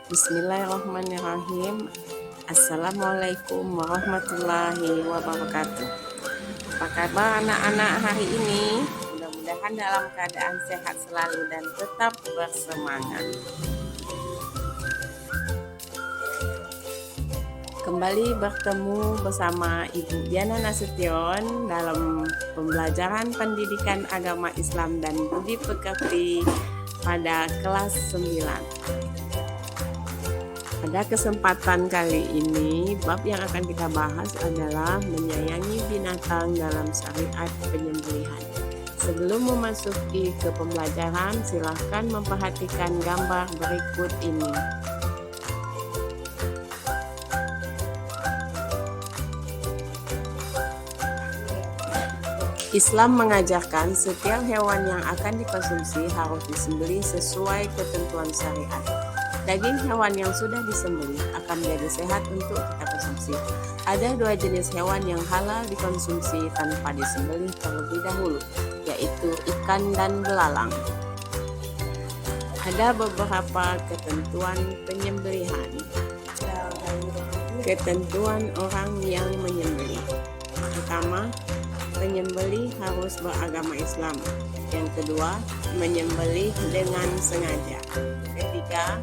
Bismillahirrahmanirrahim. Assalamualaikum warahmatullahi wabarakatuh. Apa kabar anak-anak hari ini? Mudah-mudahan dalam keadaan sehat selalu dan tetap bersemangat. Kembali bertemu bersama Ibu Diana Nasution dalam pembelajaran pendidikan agama Islam dan budi pekerti pada kelas 9. Pada kesempatan kali ini, bab yang akan kita bahas adalah menyayangi binatang dalam syariat penyembelihan. Sebelum memasuki ke pembelajaran, silahkan memperhatikan gambar berikut ini. Islam mengajarkan setiap hewan yang akan dikonsumsi harus disembelih sesuai ketentuan syariat. Daging hewan yang sudah disembelih akan menjadi sehat untuk kita konsumsi. Ada 2 jenis hewan yang halal dikonsumsi tanpa disembelih terlebih dahulu, yaitu ikan dan belalang. Ada beberapa ketentuan penyembelihan. Ketentuan orang yang menyembelih. Pertama, penyembelih harus beragama Islam. Yang kedua, menyembelih dengan sengaja. Ketiga,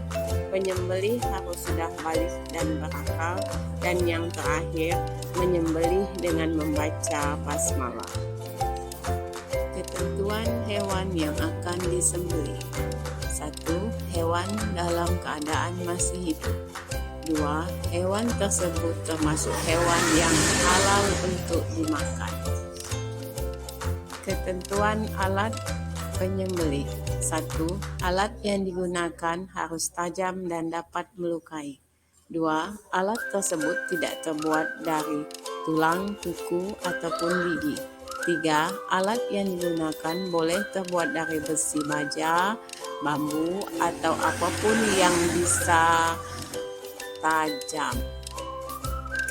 penyembelih harus sudah balik dan berakal. Dan yang terakhir, menyembelih dengan membaca basmalah. Ketentuan hewan yang akan disembelih. 1. Hewan dalam keadaan masih hidup. 2. Hewan tersebut termasuk hewan yang halal untuk dimakan. Ketentuan alat penyembelih. 1. Alat yang digunakan harus tajam dan dapat melukai. 2. Alat tersebut tidak terbuat dari tulang, kuku, ataupun gigi. 3. Alat yang digunakan boleh terbuat dari besi baja, bambu, atau apapun yang bisa tajam.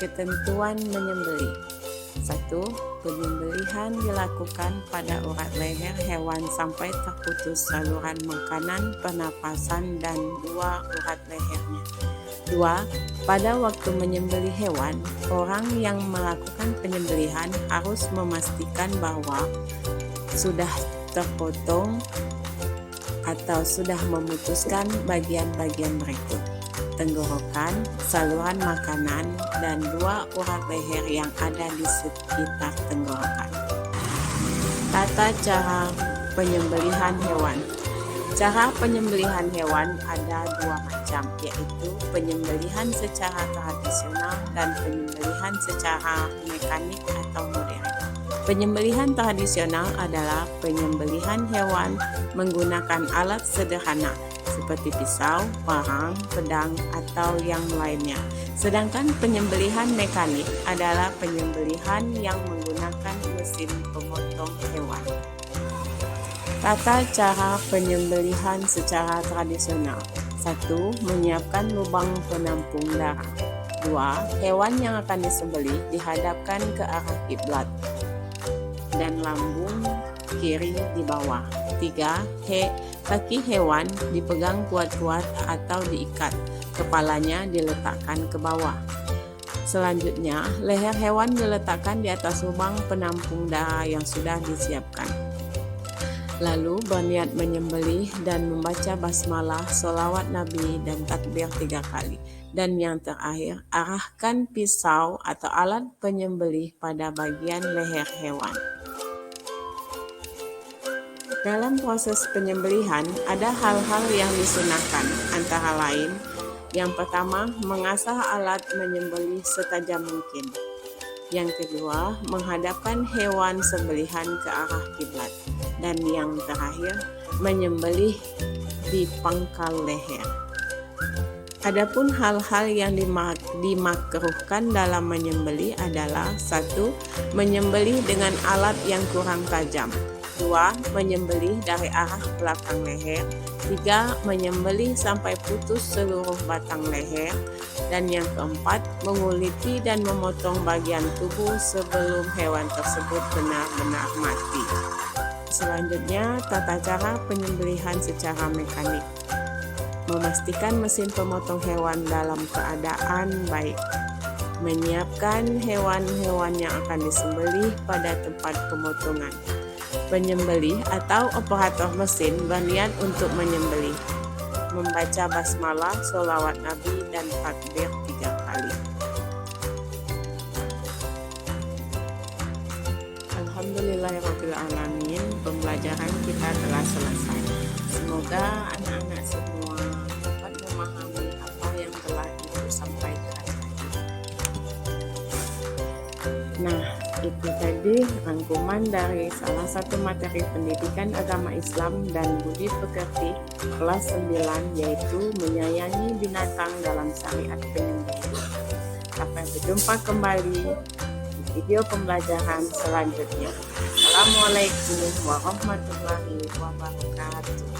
Ketentuan menyembelih. 1. Penyembelihan dilakukan pada urat leher hewan sampai terputus saluran makanan, pernapasan, dan 2 urat lehernya. 2. Pada waktu menyembelih hewan, orang yang melakukan penyembelihan harus memastikan bahwa sudah terpotong atau sudah memutuskan bagian-bagian berikut: tenggorokan, saluran makanan, dan 2 urat leher yang ada di sekitar tenggorokan. Tata cara penyembelihan hewan. Cara penyembelihan hewan ada 2 macam, yaitu penyembelihan secara tradisional dan penyembelihan secara mekanik atau modern. Penyembelihan tradisional adalah penyembelihan hewan menggunakan alat sederhana seperti pisau, parang, pedang, atau yang lainnya. Sedangkan penyembelihan mekanik adalah penyembelihan yang menggunakan mesin pemotong hewan. Tata cara penyembelihan secara tradisional. 1. Menyiapkan lubang penampung darah. 2. Hewan yang akan disembelih dihadapkan ke arah kiblat dan lambung kiri di bawah. 3. Kaki hewan dipegang kuat-kuat atau diikat. Kepalanya diletakkan ke bawah. Selanjutnya, leher hewan diletakkan di atas lubang penampung darah yang sudah disiapkan. Lalu berniat menyembelih dan membaca basmalah, sholawat Nabi, dan takbir 3 kali. Dan yang terakhir, arahkan pisau atau alat penyembelih pada bagian leher hewan. Dalam proses penyembelihan, ada hal-hal yang disunahkan, antara lain: yang pertama, mengasah alat menyembelih setajam mungkin. Yang kedua, menghadapkan hewan sembelihan ke arah kiblat. Dan yang terakhir, menyembelih di pangkal leher. Adapun hal-hal yang dimakruhkan dalam menyembelih adalah: 1. Menyembelih dengan alat yang kurang tajam. 2. Menyembelih dari arah belakang leher. 3. Menyembelih sampai putus seluruh batang leher. Dan yang keempat, menguliti dan memotong bagian tubuh sebelum hewan tersebut benar-benar mati. Selanjutnya, tata cara penyembelihan secara mekanik. memastikan mesin pemotong hewan dalam keadaan baik, menyiapkan hewan-hewan yang akan disembelih pada tempat pemotongan. Penyembelih atau operator mesin berniat untuk menyembelih, membaca basmalah, sholawat Nabi, dan takbir 3 kali. Alhamdulillahirrahmanirrahim, pembelajaran kita telah selesai. Semoga anak-anak semua dapat memahami apa yang telah Ibu sampaikan. Nah, itu tadi rangkuman dari salah satu materi pendidikan agama Islam dan budi pekerti kelas 9, yaitu menyayangi binatang dalam syariat penyembelihan. Sampai berjumpa kembali di video pembelajaran selanjutnya. Assalamualaikum warahmatullahi wabarakatuh.